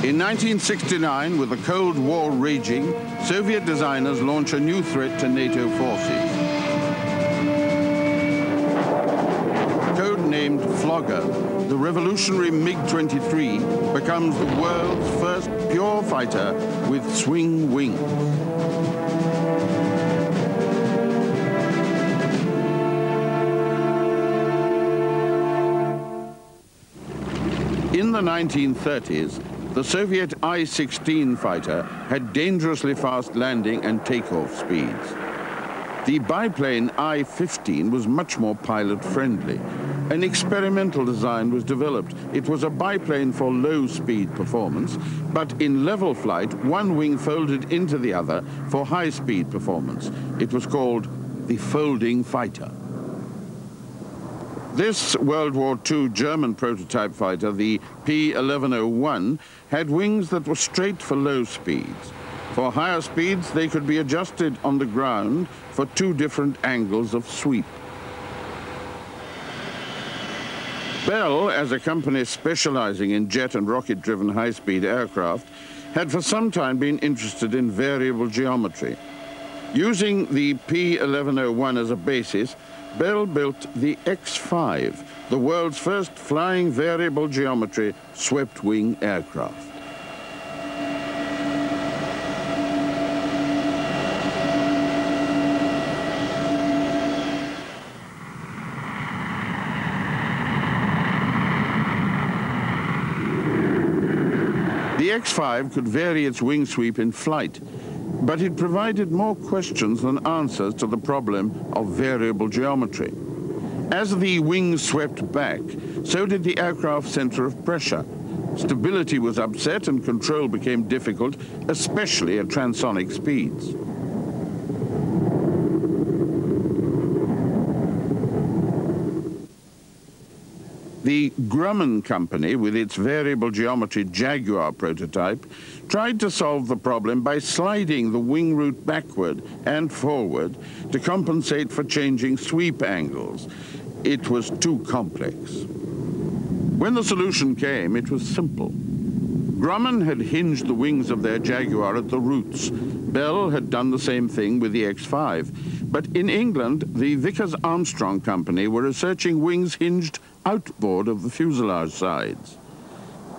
In 1969, with the Cold War raging, Soviet designers launch a new threat to NATO forces. Codenamed Flogger, the revolutionary MiG-23 becomes the world's first pure fighter with swing wings. In the 1930s, the Soviet I-16 fighter had dangerously fast landing and takeoff speeds. The biplane I-15 was much more pilot-friendly. An experimental design was developed. It was a biplane for low-speed performance, but in level flight, one wing folded into the other for high-speed performance. It was called the folding fighter. This World War II German prototype fighter, the P-1101, had wings that were straight for low speeds. For higher speeds, they could be adjusted on the ground for two different angles of sweep. Bell, as a company specializing in jet and rocket-driven high-speed aircraft, had for some time been interested in variable geometry. Using the P-1101 as a basis, Bell built the X-5, the world's first flying variable geometry swept-wing aircraft. The X-5 could vary its wing sweep in flight, but it provided more questions than answers to the problem of variable geometry. As the wings swept back, so did the aircraft's center of pressure. Stability was upset and control became difficult, especially at transonic speeds. The Grumman Company, with its variable geometry Jaguar prototype, tried to solve the problem by sliding the wing root backward and forward to compensate for changing sweep angles. It was too complex. When the solution came, it was simple. Grumman had hinged the wings of their Jaguar at the roots. Bell had done the same thing with the X-5. But in England, the Vickers-Armstrong Company were researching wings hinged outboard of the fuselage sides.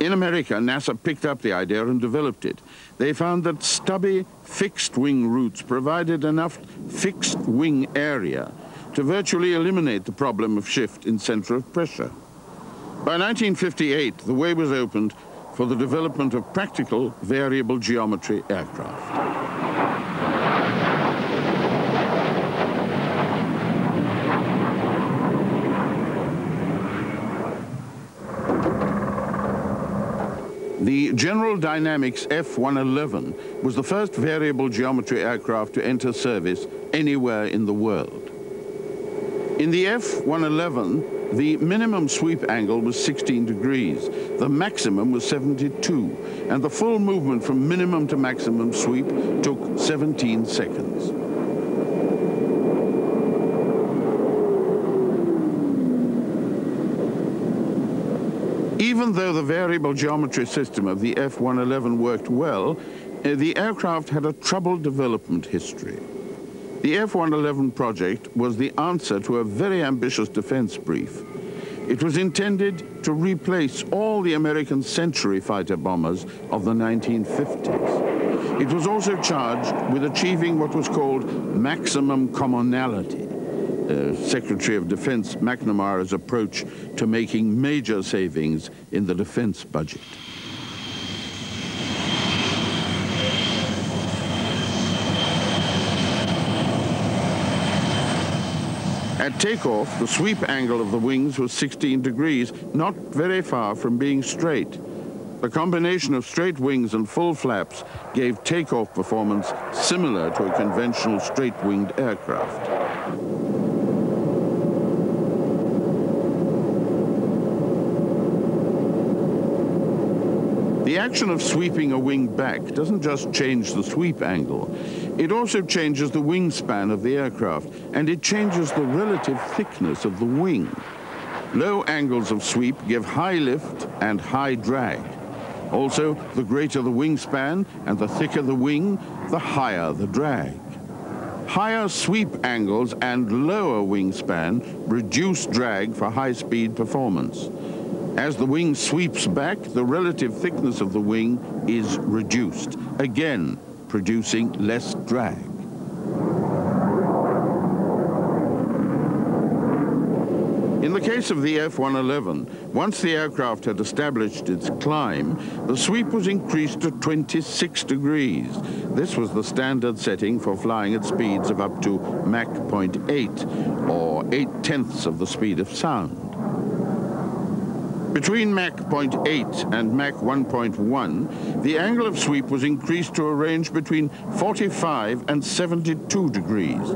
In America, NASA picked up the idea and developed it. They found that stubby, fixed-wing roots provided enough fixed wing area to virtually eliminate the problem of shift in center of pressure. By 1958, the way was opened for the development of practical variable geometry aircraft. The General Dynamics F-111 was the first variable geometry aircraft to enter service anywhere in the world. In the F-111, the minimum sweep angle was 16 degrees, the maximum was 72, and the full movement from minimum to maximum sweep took 17 seconds. Even though the variable geometry system of the F-111 worked well, the aircraft had a troubled development history. The F-111 project was the answer to a very ambitious defense brief. It was intended to replace all the American Century fighter bombers of the 1950s. It was also charged with achieving what was called maximum commonality, Secretary of Defense McNamara's approach to making major savings in the defense budget. At takeoff, the sweep angle of the wings was 16 degrees, not very far from being straight. The combination of straight wings and full flaps gave takeoff performance similar to a conventional straight-winged aircraft. The action of sweeping a wing back doesn't just change the sweep angle, it also changes the wingspan of the aircraft, and it changes the relative thickness of the wing. Low angles of sweep give high lift and high drag, Also, the greater the wingspan and the thicker the wing, the higher the drag. Higher sweep angles and lower wingspan reduce drag for high-speed performance. As the wing sweeps back, the relative thickness of the wing is reduced, again producing less drag. In the case of the F-111, once the aircraft had established its climb, the sweep was increased to 26 degrees. This was the standard setting for flying at speeds of up to Mach 0.8, or 8/10ths of the speed of sound. Between Mach 0.8 and Mach 1.1, the angle of sweep was increased to a range between 45 and 72 degrees.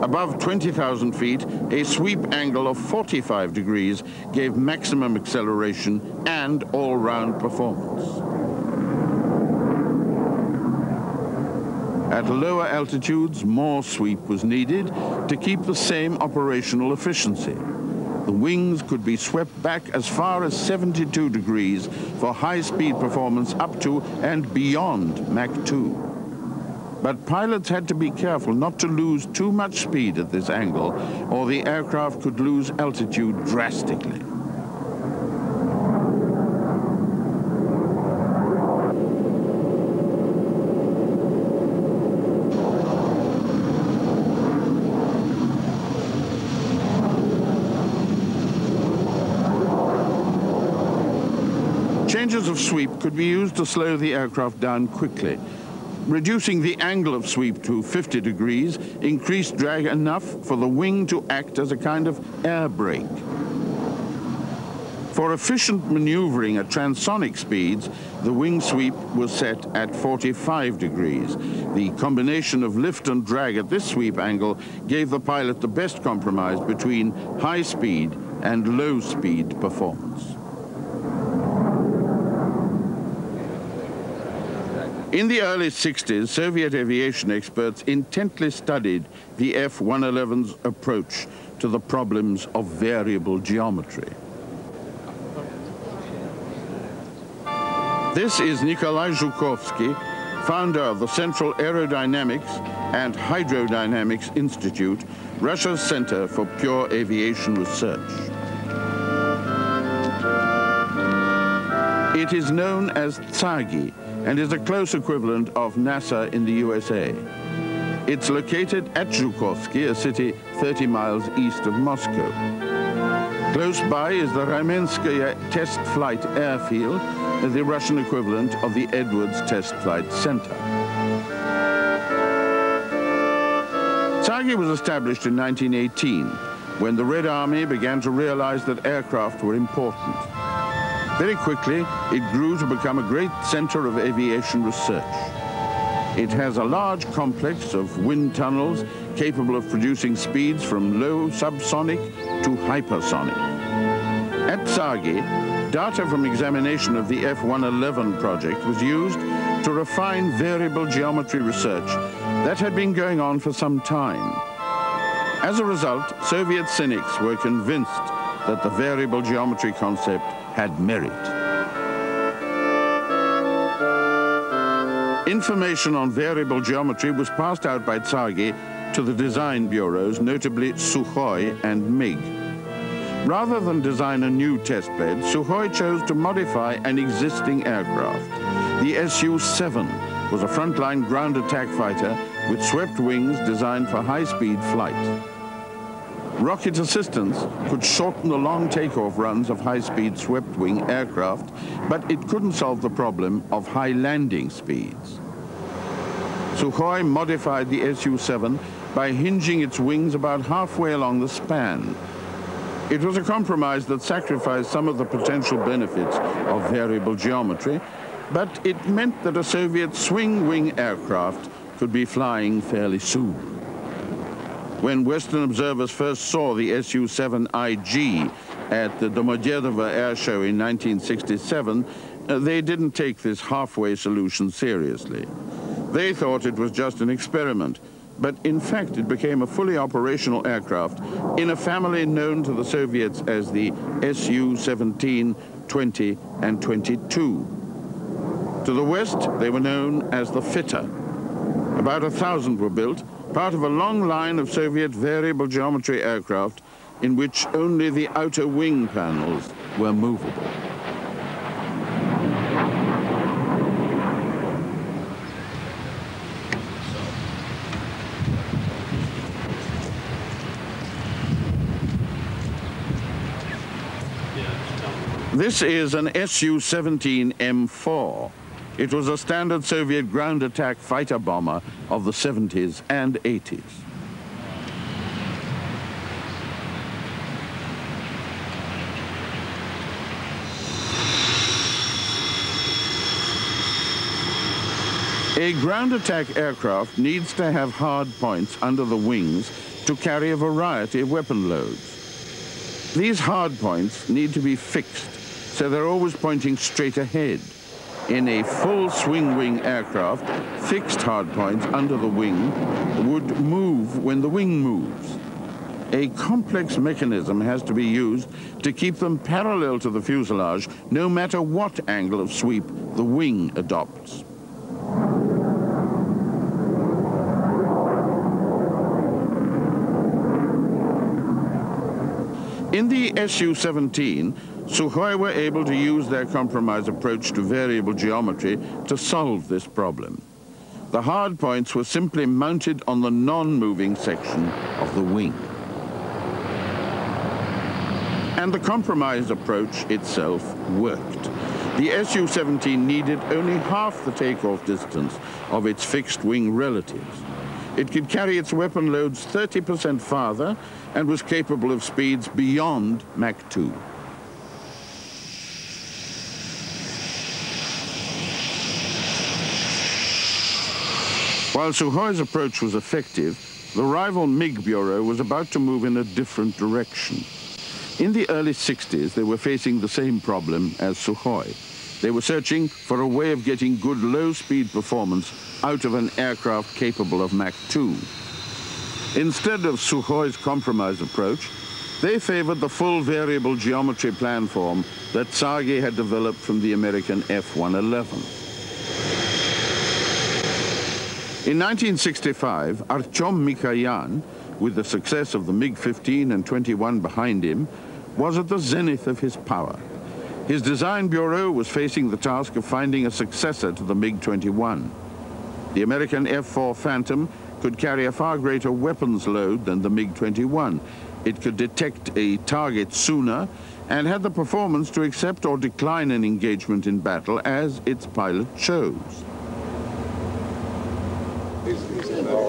Above 20,000 feet, a sweep angle of 45 degrees gave maximum acceleration and all-round performance. At lower altitudes, more sweep was needed to keep the same operational efficiency. The wings could be swept back as far as 72 degrees for high-speed performance up to and beyond Mach 2. But pilots had to be careful not to lose too much speed at this angle, or the aircraft could lose altitude drastically. Changes of sweep could be used to slow the aircraft down quickly. Reducing the angle of sweep to 50 degrees increased drag enough for the wing to act as a kind of air brake. For efficient maneuvering at transonic speeds, the wing sweep was set at 45 degrees. The combination of lift and drag at this sweep angle gave the pilot the best compromise between high speed and low speed performance. In the early 60s, Soviet aviation experts intently studied the F-111's approach to the problems of variable geometry. This is Nikolai Zhukovsky, founder of the Central Aerodynamics and Hydrodynamics Institute, Russia's Center for Pure Aviation Research. It is known as TSAGI, and is a close equivalent of NASA in the USA. It's located at Zhukovsky, a city 30 miles east of Moscow. Close by is the Ramenskaya Test Flight Airfield, the Russian equivalent of the Edwards Test Flight Center. TSAGI was established in 1918, when the Red Army began to realize that aircraft were important. Very quickly, it grew to become a great center of aviation research. It has a large complex of wind tunnels capable of producing speeds from low subsonic to hypersonic. At TSAGI, data from examination of the F-111 project was used to refine variable geometry research that had been going on for some time. As a result, Soviet cynics were convinced that the variable geometry concept had merit. Information on variable geometry was passed out by TSAGI to the design bureaus, notably Sukhoi and MiG. Rather than design a new test bed, Sukhoi chose to modify an existing aircraft. The Su-7 was a frontline ground attack fighter with swept wings designed for high-speed flight. Rocket assistance could shorten the long takeoff runs of high-speed swept-wing aircraft, but it couldn't solve the problem of high landing speeds. Sukhoi modified the Su-7 by hinging its wings about halfway along the span. It was a compromise that sacrificed some of the potential benefits of variable geometry, but it meant that a Soviet swing-wing aircraft could be flying fairly soon. When Western observers first saw the Su-7IG at the Domodedovo Air Show in 1967, they didn't take this halfway solution seriously. They thought it was just an experiment, but in fact it became a fully operational aircraft in a family known to the Soviets as the Su-17, 20, and 22. To the west, they were known as the Fitter. About 1,000 were built, part of a long line of Soviet variable geometry aircraft in which only the outer wing panels were movable. This is an Su-17 M4. It was a standard Soviet ground attack fighter bomber of the 70s and 80s. A ground attack aircraft needs to have hard points under the wings to carry a variety of weapon loads. These hard points need to be fixed, so they're always pointing straight ahead. In a full swing wing aircraft, fixed hard points under the wing would move when the wing moves. A complex mechanism has to be used to keep them parallel to the fuselage, no matter what angle of sweep the wing adopts. In the Su-17, Sukhoi were able to use their compromise approach to variable geometry to solve this problem. The hard points were simply mounted on the non-moving section of the wing. And the compromise approach itself worked. The Su-17 needed only half the takeoff distance of its fixed wing relatives. It could carry its weapon loads 30% farther and was capable of speeds beyond Mach 2. While Sukhoi's approach was effective, the rival MiG Bureau was about to move in a different direction. In the early 60s, they were facing the same problem as Sukhoi. They were searching for a way of getting good low-speed performance out of an aircraft capable of Mach 2. Instead of Sukhoi's compromise approach, they favored the full variable geometry planform that Tsargi had developed from the American F-111. In 1965, Artyom Mikoyan, with the success of the MiG-15 and 21 behind him, was at the zenith of his power. His design bureau was facing the task of finding a successor to the MiG-21. The American F-4 Phantom could carry a far greater weapons load than the MiG-21. It could detect a target sooner and had the performance to accept or decline an engagement in battle as its pilot chose.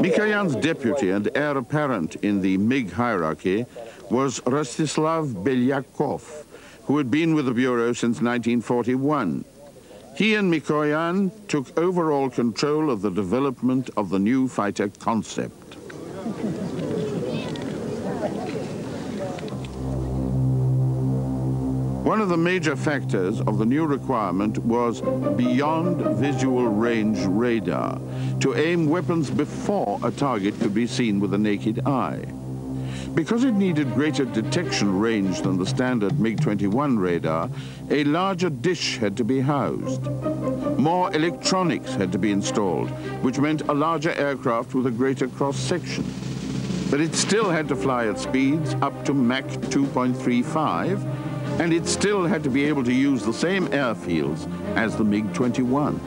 Mikoyan's deputy and heir apparent in the MiG hierarchy was Rostislav Belyakov, who had been with the Bureau since 1941. He and Mikoyan took overall control of the development of the new fighter concept. One of the major factors of the new requirement was beyond visual range radar, to aim weapons before a target could be seen with the naked eye. Because it needed greater detection range than the standard MiG-21 radar, a larger dish had to be housed. More electronics had to be installed, which meant a larger aircraft with a greater cross-section. But it still had to fly at speeds up to Mach 2.35, and it still had to be able to use the same airfields as the MiG-21.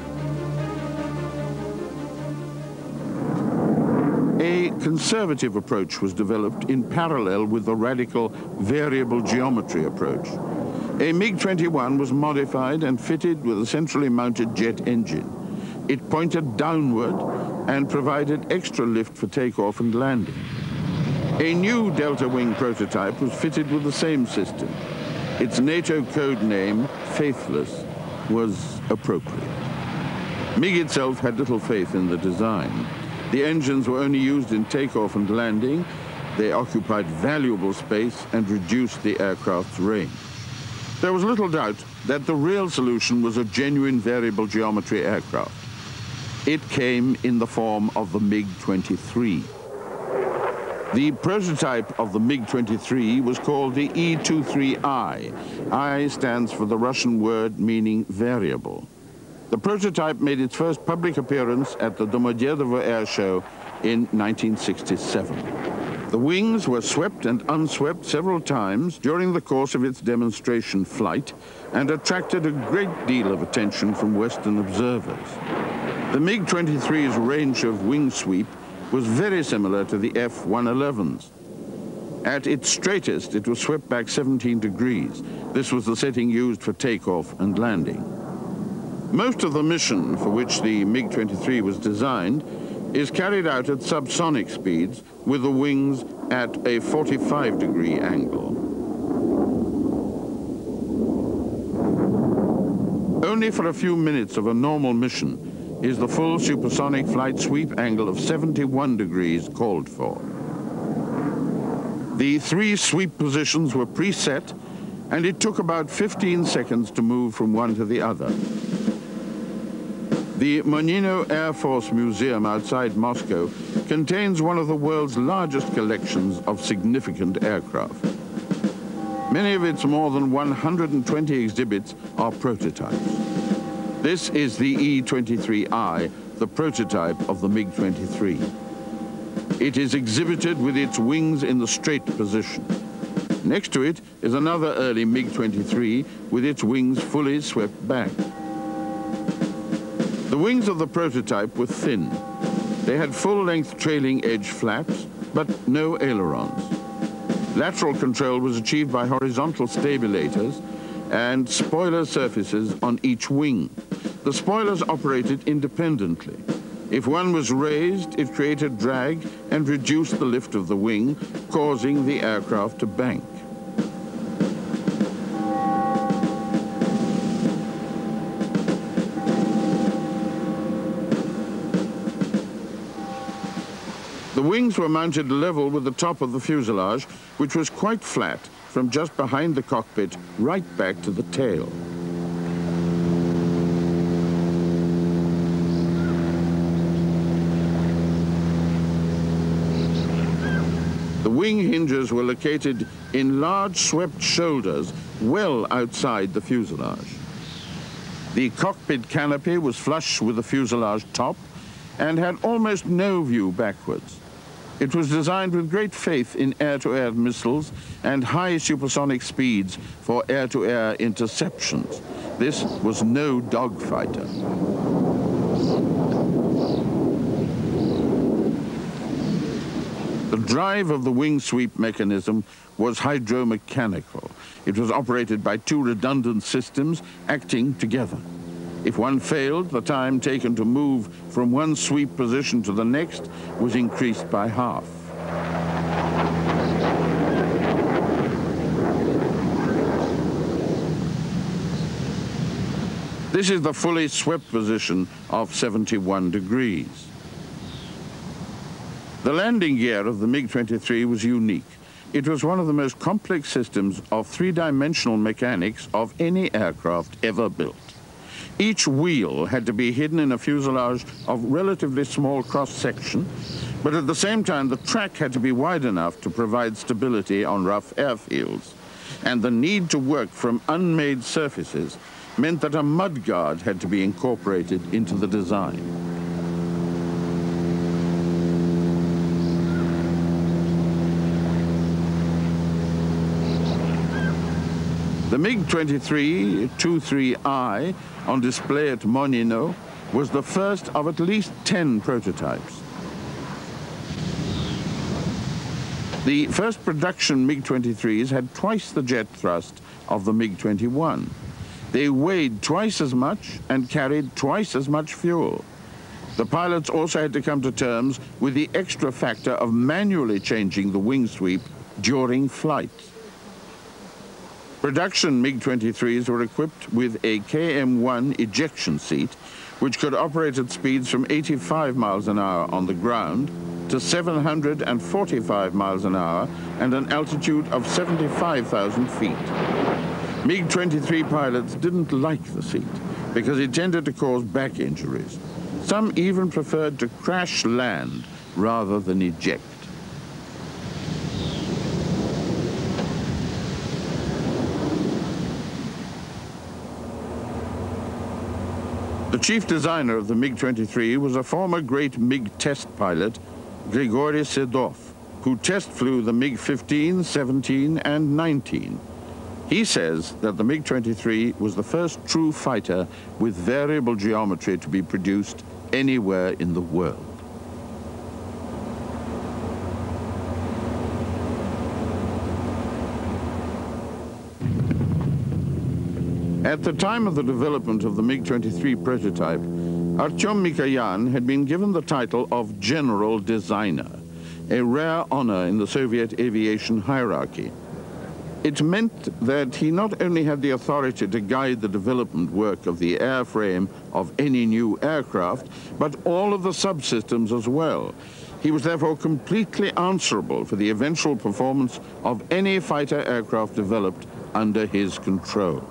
A conservative approach was developed in parallel with the radical variable geometry approach. A MiG-21 was modified and fitted with a centrally mounted jet engine. It pointed downward and provided extra lift for takeoff and landing. A new delta wing prototype was fitted with the same system. Its NATO code name, Faithless, was appropriate. MiG itself had little faith in the design. The engines were only used in takeoff and landing. They occupied valuable space and reduced the aircraft's range. There was little doubt that the real solution was a genuine variable geometry aircraft. It came in the form of the MiG-23. The prototype of the MiG-23 was called the E-23I. I stands for the Russian word meaning variable. The prototype made its first public appearance at the Domodedovo Air Show in 1967. The wings were swept and unswept several times during the course of its demonstration flight and attracted a great deal of attention from Western observers. The MiG-23's range of wing sweep was very similar to the F-111's. At its straightest, it was swept back 17 degrees. This was the setting used for takeoff and landing. Most of the mission for which the MiG-23 was designed is carried out at subsonic speeds with the wings at a 45-degree angle. Only for a few minutes of a normal mission is the full supersonic flight sweep angle of 71 degrees called for. The 3 sweep positions were preset, and it took about 15 seconds to move from one to the other. The Monino Air Force Museum outside Moscow contains one of the world's largest collections of significant aircraft. Many of its more than 120 exhibits are prototypes. This is the E-23I, the prototype of the MiG-23. It is exhibited with its wings in the straight position. Next to it is another early MiG-23 with its wings fully swept back. The wings of the prototype were thin. They had full-length trailing edge flaps, but no ailerons. Lateral control was achieved by horizontal stabilators and spoiler surfaces on each wing. The spoilers operated independently. If one was raised, it created drag and reduced the lift of the wing, causing the aircraft to bank. The wings were mounted level with the top of the fuselage, which was quite flat from just behind the cockpit right back to the tail. The wing hinges were located in large swept shoulders well outside the fuselage. The cockpit canopy was flush with the fuselage top and had almost no view backwards. It was designed with great faith in air-to-air missiles and high supersonic speeds for air-to-air interceptions. This was no dogfighter. The drive of the wing sweep mechanism was hydromechanical. It was operated by 2 redundant systems acting together. If one failed, the time taken to move from one sweep position to the next was increased by half. This is the fully swept position of 71 degrees. The landing gear of the MiG-23 was unique. It was one of the most complex systems of 3-dimensional mechanics of any aircraft ever built. Each wheel had to be hidden in a fuselage of relatively small cross-section, but at the same time the track had to be wide enough to provide stability on rough airfields. And the need to work from unmade surfaces meant that a mudguard had to be incorporated into the design. The MiG-23-23I on display at Monino was the first of at least 10 prototypes. The first production MiG-23s had twice the jet thrust of the MiG-21. They weighed twice as much and carried twice as much fuel. The pilots also had to come to terms with the extra factor of manually changing the wing sweep during flight. Production MiG-23s were equipped with a KM-1 ejection seat, which could operate at speeds from 85 miles an hour on the ground to 745 miles an hour and an altitude of 75,000 feet. MiG-23 pilots didn't like the seat because it tended to cause back injuries. Some even preferred to crash land rather than eject. The chief designer of the MiG-23 was a former great MiG test pilot, Grigory Sedov, who test flew the MiG-15, 17, and 19. He says that the MiG-23 was the first true fighter with variable geometry to be produced anywhere in the world. At the time of the development of the MiG-23 prototype, Artyom Mikoyan had been given the title of General Designer, a rare honor in the Soviet aviation hierarchy. It meant that he not only had the authority to guide the development work of the airframe of any new aircraft, but all of the subsystems as well. He was therefore completely answerable for the eventual performance of any fighter aircraft developed under his control.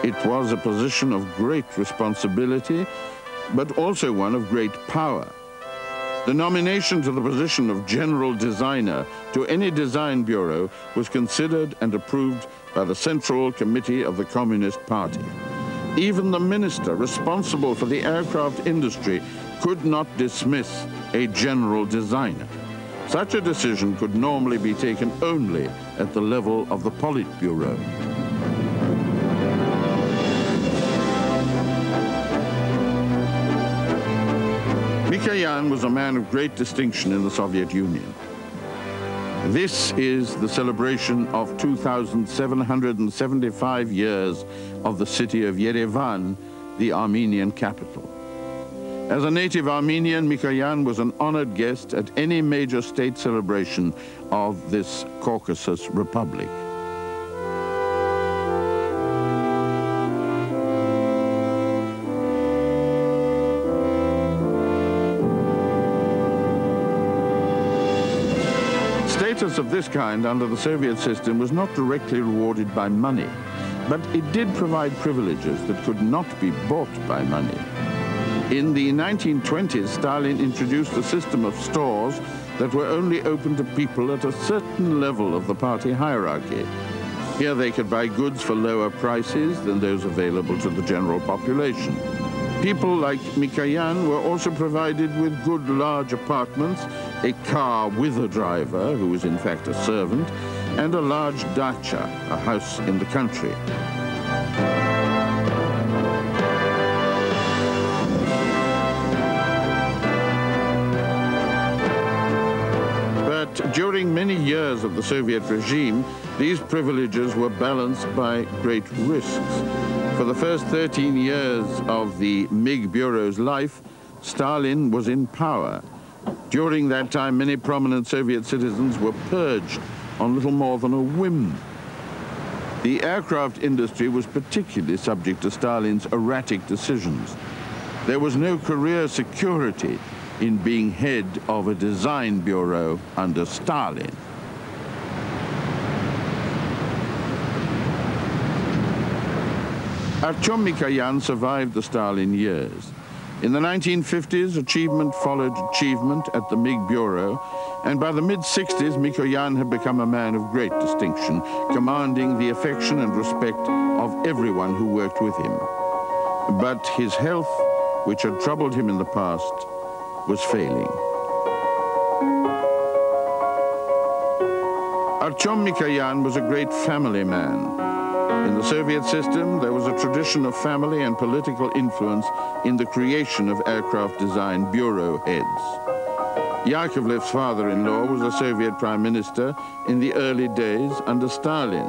It was a position of great responsibility, but also one of great power. The nomination to the position of General Designer to any design bureau was considered and approved by the Central Committee of the Communist Party. Even the minister responsible for the aircraft industry could not dismiss a general designer. Such a decision could normally be taken only at the level of the Politburo. Mikoyan was a man of great distinction in the Soviet Union. This is the celebration of 2,775 years of the city of Yerevan, the Armenian capital. As a native Armenian, Mikoyan was an honored guest at any major state celebration of this Caucasus Republic. Status of this kind under the Soviet system was not directly rewarded by money, but it did provide privileges that could not be bought by money. In the 1920s, Stalin introduced a system of stores that were only open to people at a certain level of the party hierarchy. Here they could buy goods for lower prices than those available to the general population. People like Mikoyan were also provided with good large apartments, a car with a driver, who was in fact a servant, and a large dacha, a house in the country. But during many years of the Soviet regime, these privileges were balanced by great risks. For the first 13 years of the MiG Bureau's life, Stalin was in power. During that time, many prominent Soviet citizens were purged on little more than a whim. The aircraft industry was particularly subject to Stalin's erratic decisions. There was no career security in being head of a design bureau under Stalin. Artyom Mikoyan survived the Stalin years. In the 1950s, achievement followed achievement at the MiG Bureau, and by the mid-60s, Mikoyan had become a man of great distinction, commanding the affection and respect of everyone who worked with him. But his health, which had troubled him in the past, was failing. Artyom Mikoyan was a great family man. In the Soviet system, there was a tradition of family and political influence in the creation of aircraft design bureau heads. Yakovlev's father-in-law was a Soviet prime minister in the early days under Stalin.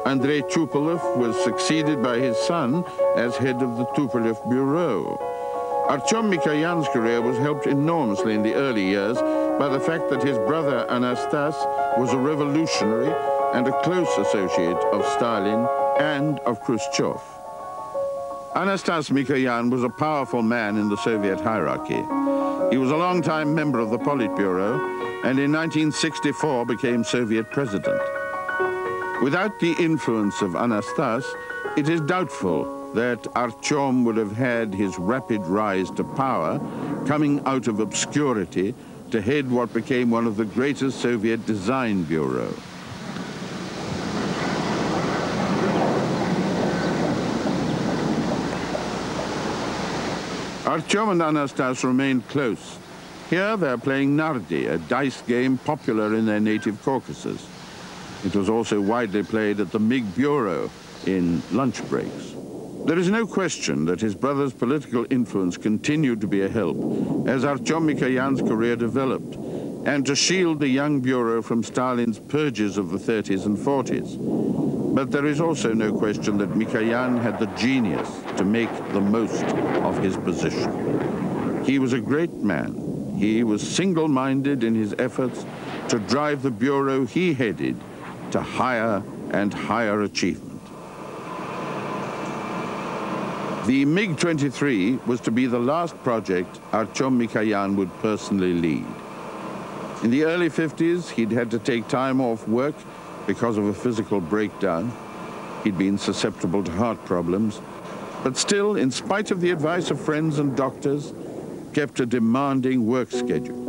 Andrei Tupolev was succeeded by his son as head of the Tupolev Bureau. Artyom Mikoyan's career was helped enormously in the early years by the fact that his brother Anastas was a revolutionary and a close associate of Stalin and of Khrushchev. Anastas Mikoyan was a powerful man in the Soviet hierarchy. He was a long-time member of the Politburo and in 1964 became Soviet president. Without the influence of Anastas, it is doubtful that Artyom would have had his rapid rise to power, coming out of obscurity, to head what became one of the greatest Soviet design bureaux. Artyom and Anastas remained close. Here they're playing Nardi, a dice game popular in their native Caucasus. It was also widely played at the MiG Bureau in lunch breaks. There is no question that his brother's political influence continued to be a help as Artyom Mikoyan's career developed, and to shield the young bureau from Stalin's purges of the 30s and 40s. But there is also no question that Mikoyan had the genius to make the most of his position. He was a great man. He was single-minded in his efforts to drive the bureau he headed to higher and higher achievement. The MiG-23 was to be the last project Artyom Mikoyan would personally lead. In the early 50s, he'd had to take time off work because of a physical breakdown. He'd been susceptible to heart problems, but still, in spite of the advice of friends and doctors, kept a demanding work schedule.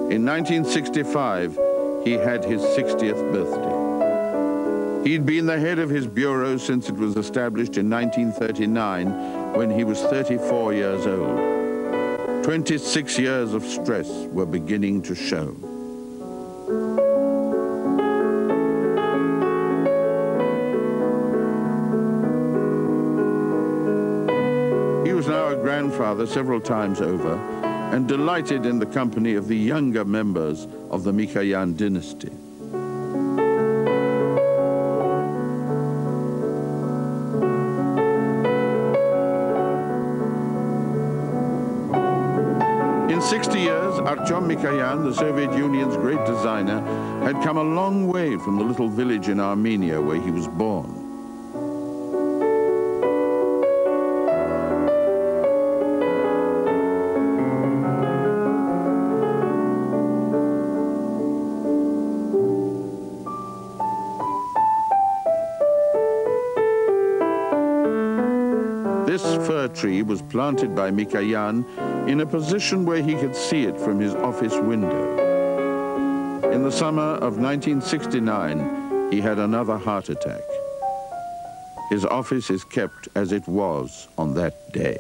In 1965, he had his 60th birthday. He'd been the head of his bureau since it was established in 1939, when he was 34 years old. 26 years of stress were beginning to show. He was now a grandfather several times over and delighted in the company of the younger members of the Mikoyan dynasty. In 60 years, Artyom Mikoyan, the Soviet Union's great designer, had come a long way from the little village in Armenia where he was born. This fir tree was planted by Mikoyan in a position where he could see it from his office window. In the summer of 1969, he had another heart attack. His office is kept as it was on that day.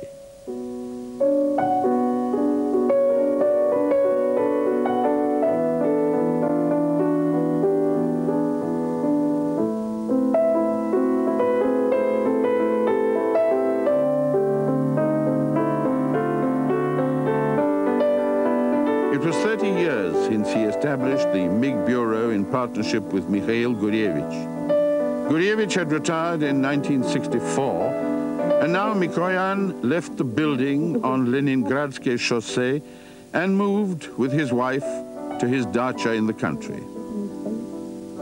It was 30 years since he established the MiG Bureau in partnership with Mikhail Gurevich. Gurevich had retired in 1964, and now Mikoyan left the building on Leningradsky Chaussee and moved with his wife to his dacha in the country.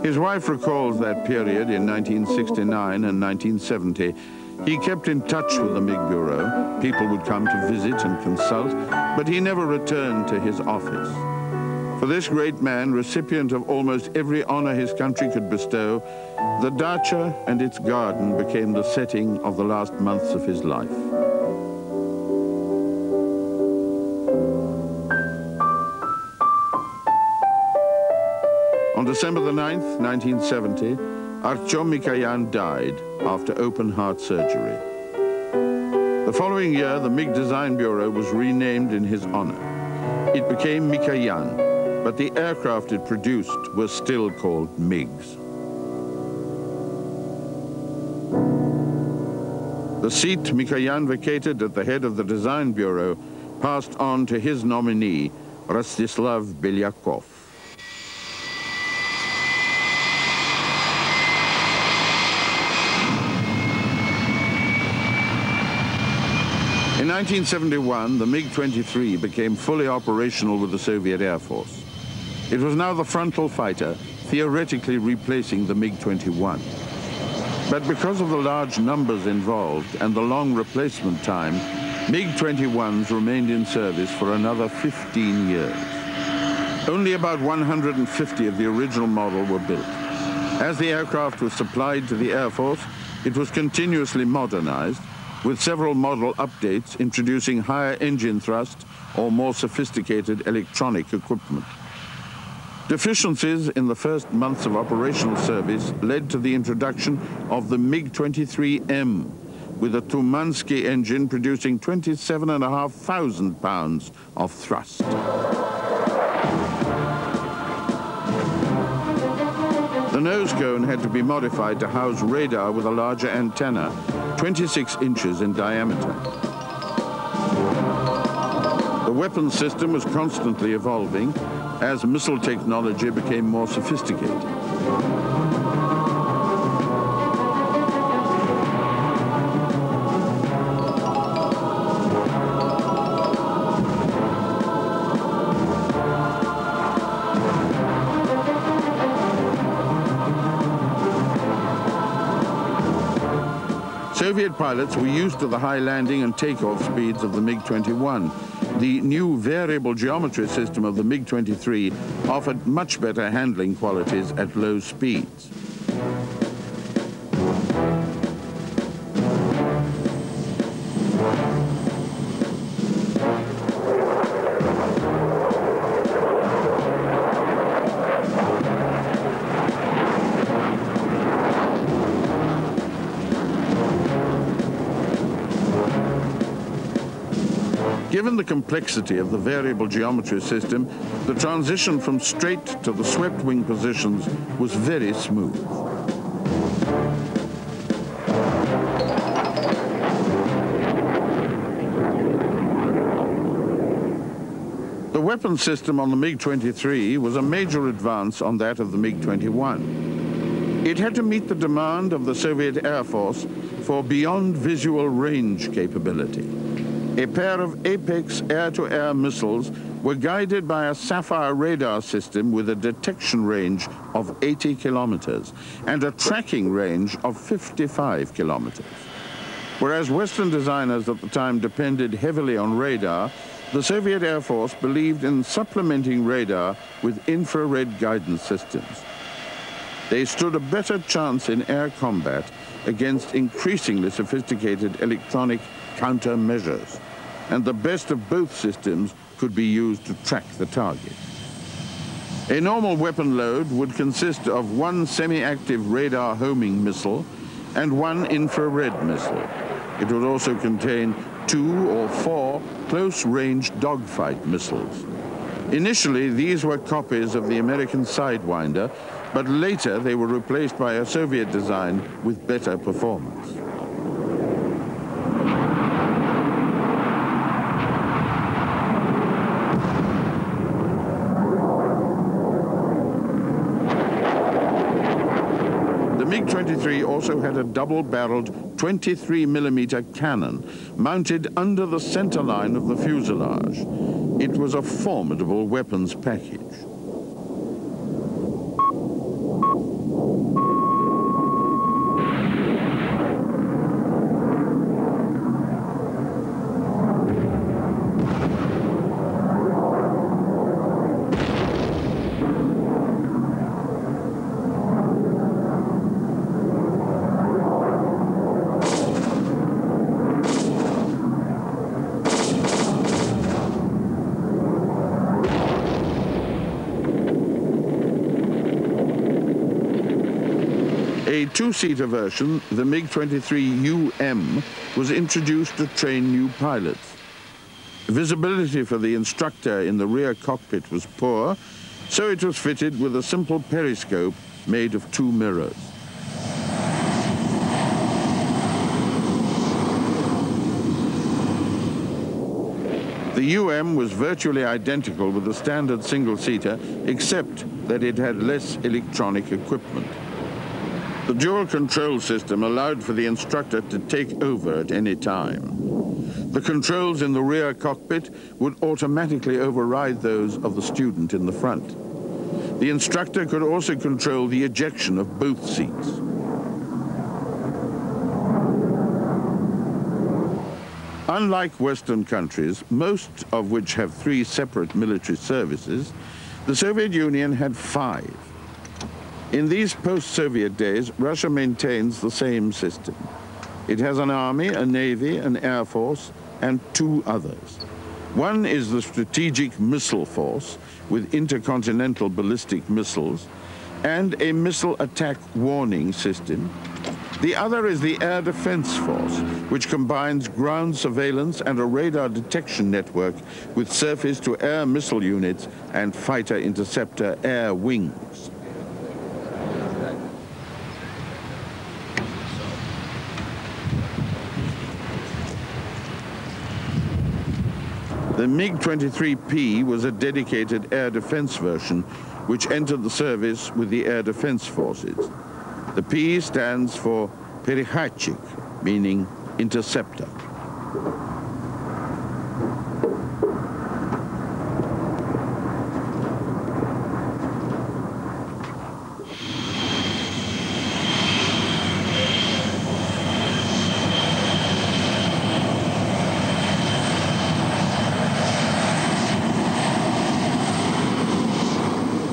His wife recalls that period in 1969 and 1970. He kept in touch with the MiG Bureau. People would come to visit and consult, but he never returned to his office. For this great man, recipient of almost every honor his country could bestow, the dacha and its garden became the setting of the last months of his life. On December the 9th, 1970, Artyom Mikoyan died after open heart surgery. The following year, the MiG Design Bureau was renamed in his honor. It became Mikoyan, but the aircraft it produced were still called MiGs. The seat Mikoyan vacated at the head of the Design Bureau passed on to his nominee, Rostislav Belyakov. In 1971, the MiG-23 became fully operational with the Soviet Air Force. It was now the frontal fighter, theoretically replacing the MiG-21. But because of the large numbers involved and the long replacement time, MiG-21s remained in service for another 15 years. Only about 150 of the original model were built. As the aircraft was supplied to the Air Force, it was continuously modernized, with several model updates introducing higher engine thrust or more sophisticated electronic equipment. Deficiencies in the first months of operational service led to the introduction of the MiG-23M, with a Tumansky engine producing 27,500 pounds of thrust. The nose cone had to be modified to house radar with a larger antenna, 26 inches in diameter. The weapons system was constantly evolving as missile technology became more sophisticated. Soviet pilots were used to the high landing and takeoff speeds of the MiG-21. The new variable geometry system of the MiG-23 offered much better handling qualities at low speeds. Given the complexity of the variable geometry system, the transition from straight to the swept wing positions was very smooth. The weapon system on the MiG-23 was a major advance on that of the MiG-21. It had to meet the demand of the Soviet Air Force for beyond visual range capability. A pair of Apex air-to-air missiles were guided by a Sapphire radar system with a detection range of 80 kilometers and a tracking range of 55 kilometers. Whereas Western designers at the time depended heavily on radar, the Soviet Air Force believed in supplementing radar with infrared guidance systems. They stood a better chance in air combat against increasingly sophisticated electronic countermeasures, and the best of both systems could be used to track the target. A normal weapon load would consist of one semi-active radar homing missile and one infrared missile. It would also contain 2 or 4 close-range dogfight missiles. Initially, these were copies of the American Sidewinder, but later they were replaced by a Soviet design with better performance. The MiG-23 also had a double-barreled 23mm cannon mounted under the center line of the fuselage. It was a formidable weapons package. A two-seater version, the MiG-23UM, was introduced to train new pilots. Visibility for the instructor in the rear cockpit was poor, so it was fitted with a simple periscope made of 2 mirrors. The UM was virtually identical with the standard single-seater, except that it had less electronic equipment. The dual control system allowed for the instructor to take over at any time. The controls in the rear cockpit would automatically override those of the student in the front. The instructor could also control the ejection of both seats. Unlike Western countries, most of which have 3 separate military services, the Soviet Union had 5. In these post-Soviet days, Russia maintains the same system. It has an army, a navy, an air force, and two others. One is the Strategic Missile Force with intercontinental ballistic missiles and a missile attack warning system. The other is the Air Defense Force, which combines ground surveillance and a radar detection network with surface-to-air missile units and fighter interceptor air wings. The MiG-23P was a dedicated air defense version which entered the service with the Air Defense Forces. The P stands for Перехватчик, meaning interceptor.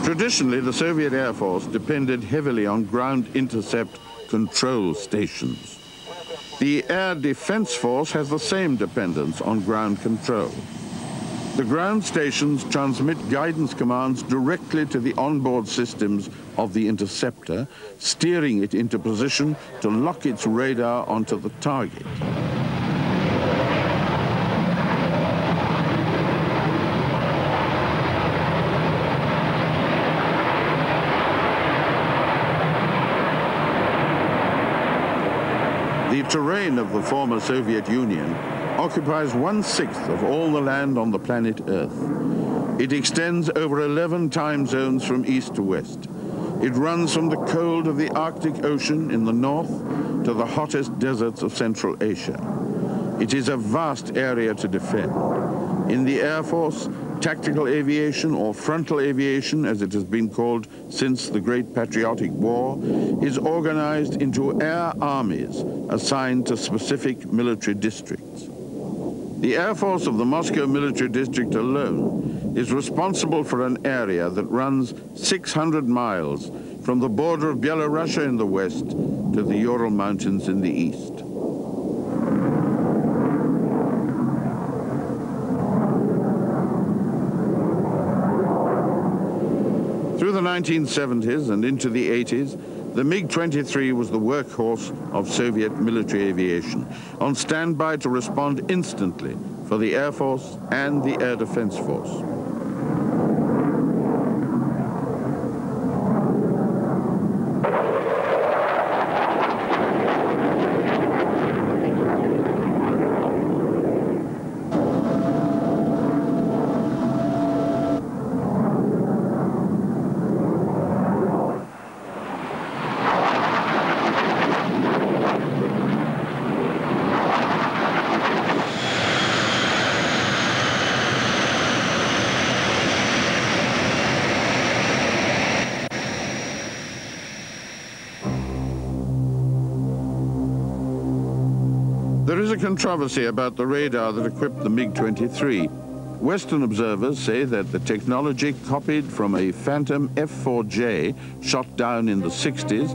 Traditionally, the Soviet Air Force depended heavily on ground intercept control stations. The Air Defense Force has the same dependence on ground control. The ground stations transmit guidance commands directly to the onboard systems of the interceptor, steering it into position to lock its radar onto the target. The terrain of the former Soviet Union occupies 1/6 of all the land on the planet Earth. It extends over 11 time zones from east to west. It runs from the cold of the Arctic Ocean in the north to the hottest deserts of Central Asia. It is a vast area to defend. In the Air Force, tactical aviation, or frontal aviation as it has been called since the Great Patriotic War, is organized into air armies assigned to specific military districts. The Air Force of the Moscow Military District alone is responsible for an area that runs 600 miles from the border of Belarus in the west to the Ural Mountains in the east. Through the 1970s and into the 80s, the MiG-23 was the workhorse of Soviet military aviation, on standby to respond instantly for the Air Force and the Air Defense Force. There is a controversy about the radar that equipped the MiG-23. Western observers say that the technology copied from a Phantom F-4J shot down in the 60s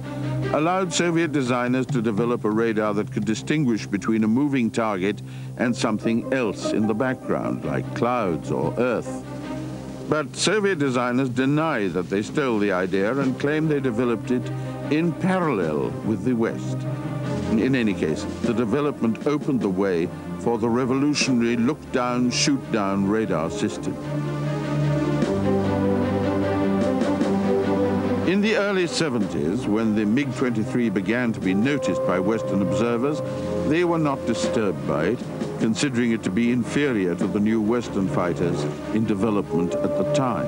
allowed Soviet designers to develop a radar that could distinguish between a moving target and something else in the background, like clouds or Earth. But Soviet designers deny that they stole the idea and claim they developed it in parallel with the West. In any case, the development opened the way for the revolutionary look-down, shoot-down radar system. In the early 70s, when the MiG-23 began to be noticed by Western observers, they were not disturbed by it, considering it to be inferior to the new Western fighters in development at the time.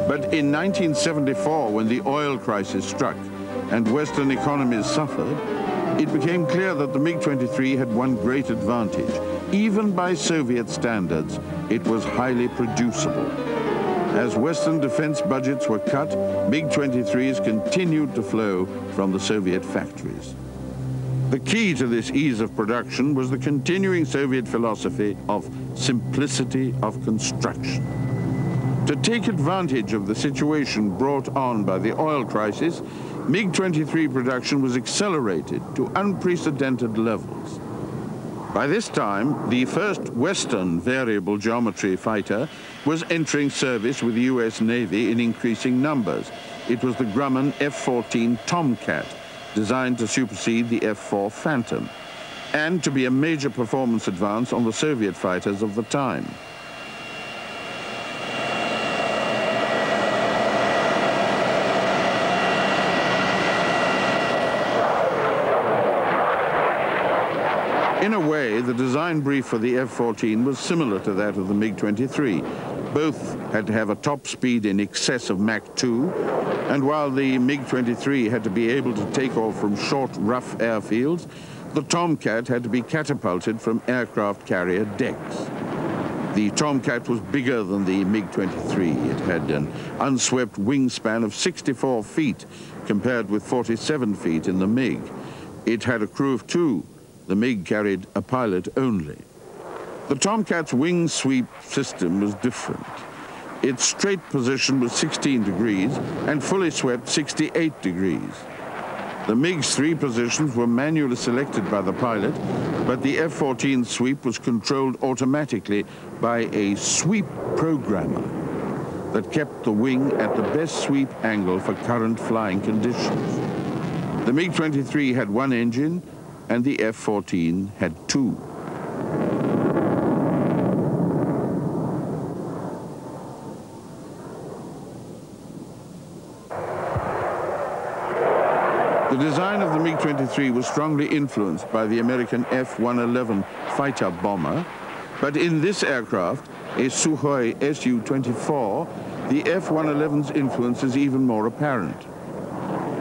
But in 1974, when the oil crisis struck and Western economies suffered, it became clear that the MiG-23 had one great advantage. Even by Soviet standards, it was highly producible. As Western defense budgets were cut, MiG-23s continued to flow from the Soviet factories. The key to this ease of production was the continuing Soviet philosophy of simplicity of construction. To take advantage of the situation brought on by the oil crisis, MiG-23 production was accelerated to unprecedented levels. By this time, the first Western variable geometry fighter was entering service with the US Navy in increasing numbers. It was the Grumman F-14 Tomcat, designed to supersede the F-4 Phantom, and to be a major performance advance on the Soviet fighters of the time. In a way, the design brief for the F-14 was similar to that of the MiG-23. Both had to have a top speed in excess of Mach 2, and while the MiG-23 had to be able to take off from short, rough airfields, the Tomcat had to be catapulted from aircraft carrier decks. The Tomcat was bigger than the MiG-23. It had an unswept wingspan of 64 feet, compared with 47 feet in the MiG. It had a crew of 2. The MiG carried a pilot only. The Tomcat's wing sweep system was different. Its straight position was 16 degrees and fully swept 68 degrees. The MiG's 3 positions were manually selected by the pilot, but the F-14 sweep was controlled automatically by a sweep programmer that kept the wing at the best sweep angle for current flying conditions. The MiG-23 had 1 engine, and the F-14 had 2. The design of the MiG-23 was strongly influenced by the American F-111 fighter bomber, but in this aircraft, a Sukhoi Su-24, the F-111's influence is even more apparent.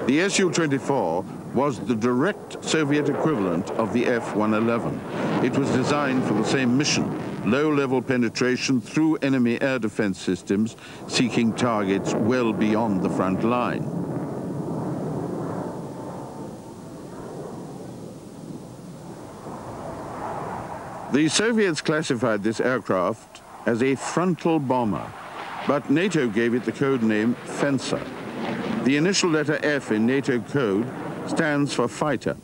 The Su-24 was the direct Soviet equivalent of the F-111. It was designed for the same mission, low-level penetration through enemy air defense systems, seeking targets well beyond the front line. The Soviets classified this aircraft as a frontal bomber, but NATO gave it the code name Fencer. The initial letter F in NATO code stands for fighter.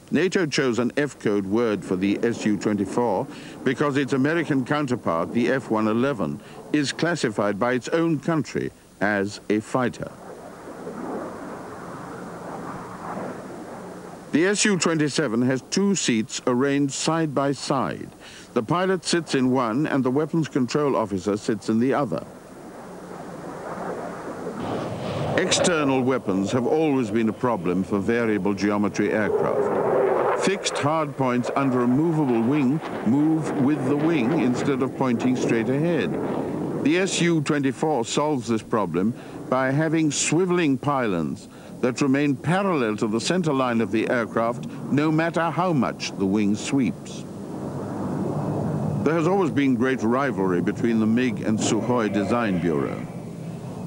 NATO chose an F-code word for the Su-24 because its American counterpart, the F-111, is classified by its own country as a fighter. The Su-27 has 2 seats arranged side by side. The pilot sits in one and the weapons control officer sits in the other. External weapons have always been a problem for variable geometry aircraft. Fixed hard points under a movable wing move with the wing instead of pointing straight ahead. The Su-24 solves this problem by having swiveling pylons that remain parallel to the center line of the aircraft no matter how much the wing sweeps. There has always been great rivalry between the MiG and Sukhoi Design Bureau.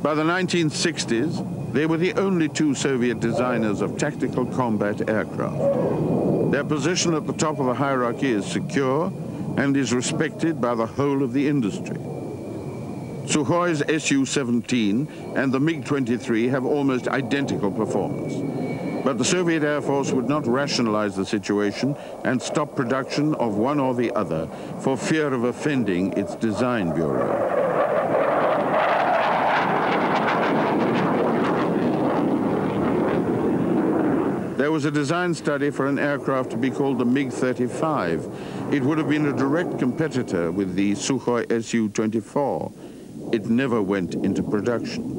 By the 1960s, they were the only 2 Soviet designers of tactical combat aircraft. Their position at the top of the hierarchy is secure and is respected by the whole of the industry. Sukhoi's Su-17 and the MiG-23 have almost identical performance. But the Soviet Air Force would not rationalize the situation and stop production of one or the other for fear of offending its design bureau. There was a design study for an aircraft to be called the MiG-35. It would have been a direct competitor with the Sukhoi Su-24. It never went into production.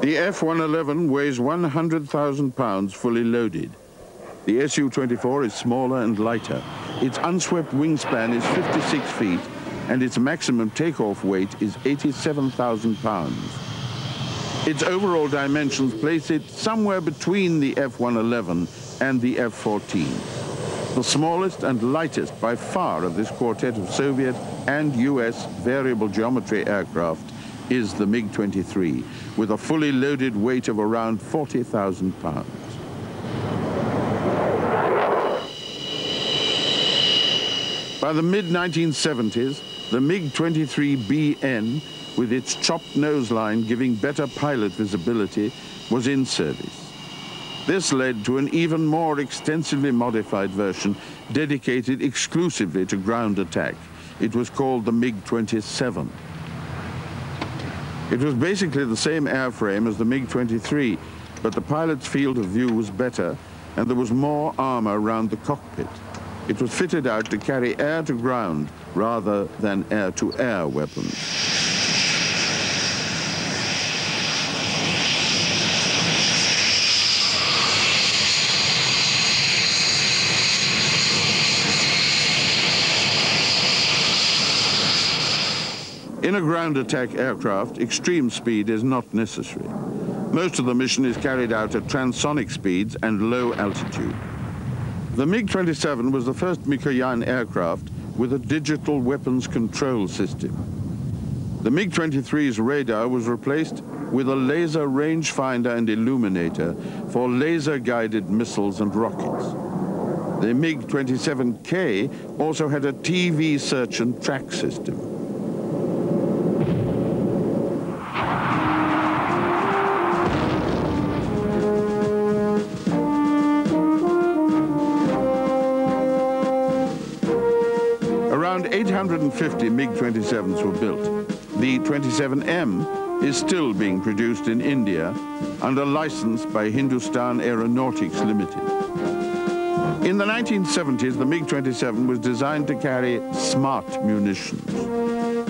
The F-111 weighs 100,000 pounds fully loaded. The Su-24 is smaller and lighter. Its unswept wingspan is 56 feet, and its maximum takeoff weight is 87,000 pounds. Its overall dimensions place it somewhere between the F-111 and the F-14. The smallest and lightest by far of this quartet of Soviet and US variable geometry aircraft is the MiG-23, with a fully loaded weight of around 40,000 pounds. By the mid-1970s, the MiG-23BN, with its chopped nose line giving better pilot visibility, was in service. This led to an even more extensively modified version dedicated exclusively to ground attack. It was called the MiG-27. It was basically the same airframe as the MiG-23, but the pilot's field of view was better, and there was more armor around the cockpit. It was fitted out to carry air-to-ground rather than air-to-air weapons. In a ground attack aircraft, extreme speed is not necessary. Most of the mission is carried out at transonic speeds and low altitude. The MiG-27 was the first Mikoyan aircraft with a digital weapons control system. The MiG-23's radar was replaced with a laser rangefinder and illuminator for laser-guided missiles and rockets. The MiG-27K also had a TV search and track system. Around 850 MiG-27s were built. The 27M is still being produced in India under license by Hindustan Aeronautics Limited. In the 1970s, the MiG-27 was designed to carry smart munitions.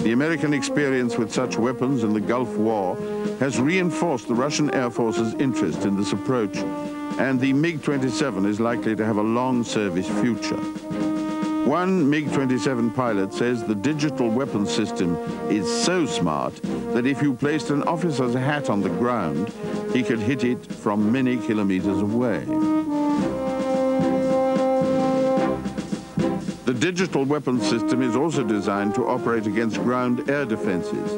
The American experience with such weapons in the Gulf War has reinforced the Russian Air Force's interest in this approach, and the MiG-27 is likely to have a long service future. One MiG-27 pilot says the digital weapon system is so smart that if you placed an officer's hat on the ground, he could hit it from many kilometers away. The digital weapon system is also designed to operate against ground air defenses.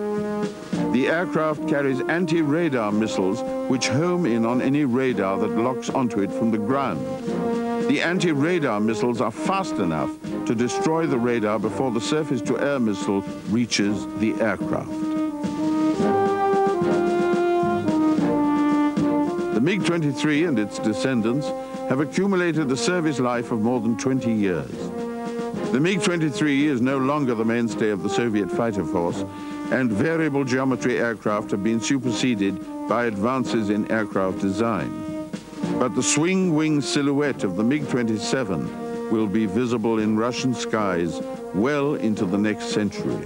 The aircraft carries anti-radar missiles which home in on any radar that locks onto it from the ground. The anti-radar missiles are fast enough to destroy the radar before the surface-to-air missile reaches the aircraft. The MiG-23 and its descendants have accumulated a service life of more than 20 years. The MiG-23 is no longer the mainstay of the Soviet fighter force, and variable geometry aircraft have been superseded by advances in aircraft design. But the swing-wing silhouette of the MiG-27 will be visible in Russian skies well into the next century.